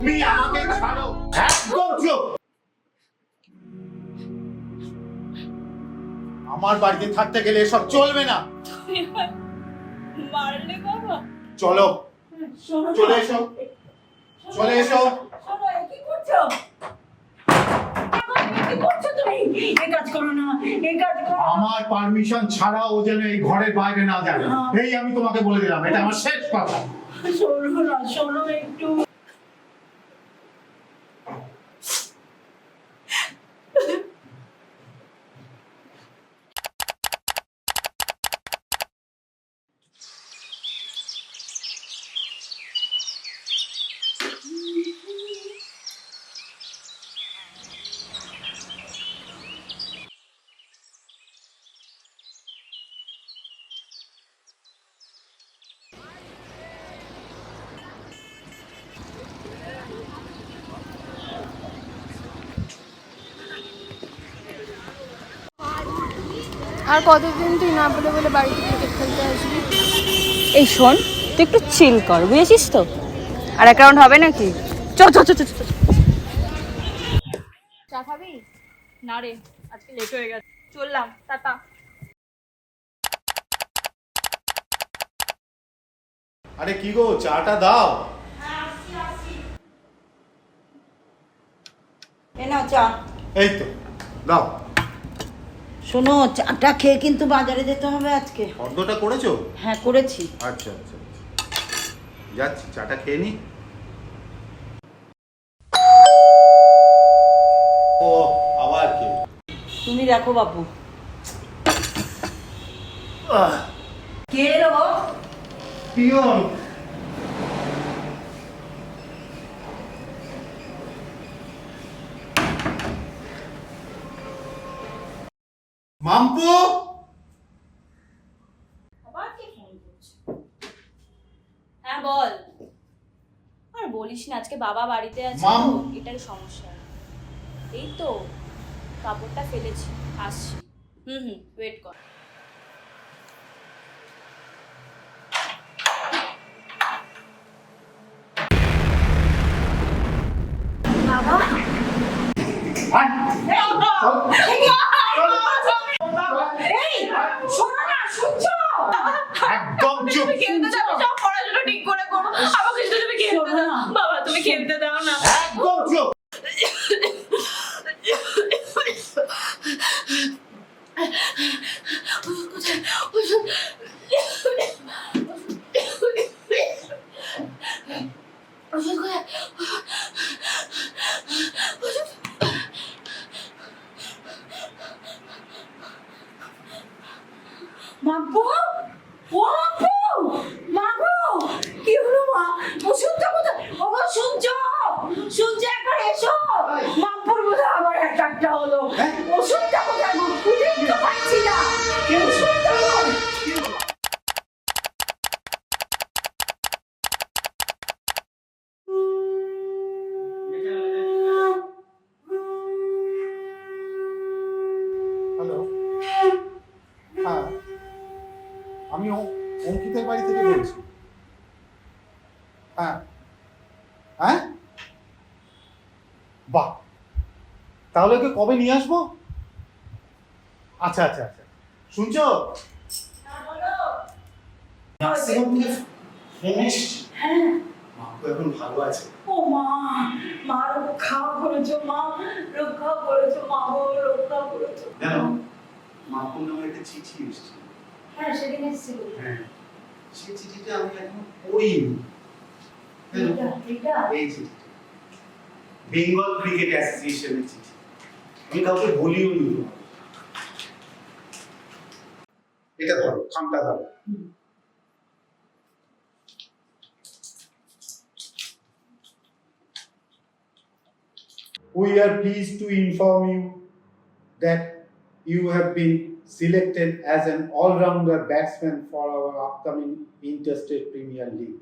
তুমি আমাকে ছাড়ো, একদম চুপ। আমার বাড়িতে থাকতে গেলে এসব চলবে না। মারলে বাবা? চলো, চলে এসো, চলে এসো। কি করছো? কি করছো তুমি? এই কাজ করো না, এই কাজ করো। আমার পারমিশন ছাড়া ও যেন এই ঘরের বাইরে না যায়, এই আমি তোমাকে বলে দিলাম, এটা আমার শেষ কথা। শোনো না, শোনো একটু। আর কতদিন তুই না বলে বলে বাড়িতে ক্রিকেট খেলতে আসবি? এই শোন, তুই একটু চিল কর, বুঝেছিস তো? আর এক রাউন্ড হবে নাকি? চল চল চল চল। চা খাবি? না রে, আজকে লেট হয়ে গেছে, চললাম, টাটা। আরে কি গো, চাটা দাও। এ নাও চা। এই তো দাও। শোনো, চাটা খেয়ে কিন্তু বাজারে যেতে হবে আজকে। ফর্দটা করেছো? হ্যাঁ করেছি। আচ্ছা আচ্ছা, যাচ্ছি, চাটা খেয়ে নি। ও আবার কি? তুমি দেখো বাবু। কে এলো? পিয়ন। মাম্পু। আবার কে ফোন করছে? হ্যাঁ বল। আর বলিস না, আজকে বাবা বাড়িতে আছে মাম। তো, এটাই সমস্যা। এই তো কাপড়টা ফেলেছি, আসছি। ওয়েট কর। একদম চুপ। সব পড়াশোনা ঠিক করে করো, আমাকে শুধু তুমি খেলতে দাও। বাবা তুমি খেলতে দাও না। একদম চুপ। মাগো, ও মাগো, মাগো, কি হলো মা? ওষুধটা কোথায়? ও মা, শুনছো? শুনছো, একবার এসো। মাপুর বোধহয় আবার একটা হলো। ওষুধটা কোথায় গো? খুঁজেই তো পাচ্ছি না। ওষুধটা কোথায়? হ্যালো, হ্যাঁ আমি অঙ্কিতের বাড়ি থেকে বলছি। হ্যাঁ হ্যাঁ, বাহ, তাহলে ওকে কবে নিয়ে আসবো? আচ্ছা আচ্ছা আচ্ছা, শুনছো? এখন ভালো আছে। ও মা, মা রক্ষা করেছো, মা রক্ষা করেছো, মা গো রক্ষা করেছো। জানো, মাপুর নামে একটা চিঠি এসেছে। হ্যাঁ সেদিন এসেছিল। হ্যাঁ, সেই চিঠিটা আমি এখনো পড়িনি। এটা এই চিঠিটা বেঙ্গল ক্রিকেট অ্যাসোসিয়েশনের চিঠি, আমি কাউকে বলিও নি। এটা ধরো, খামটা ধরো। We are pleased to inform you that you have been selected as an all-rounder batsman for our upcoming Interstate Premier League.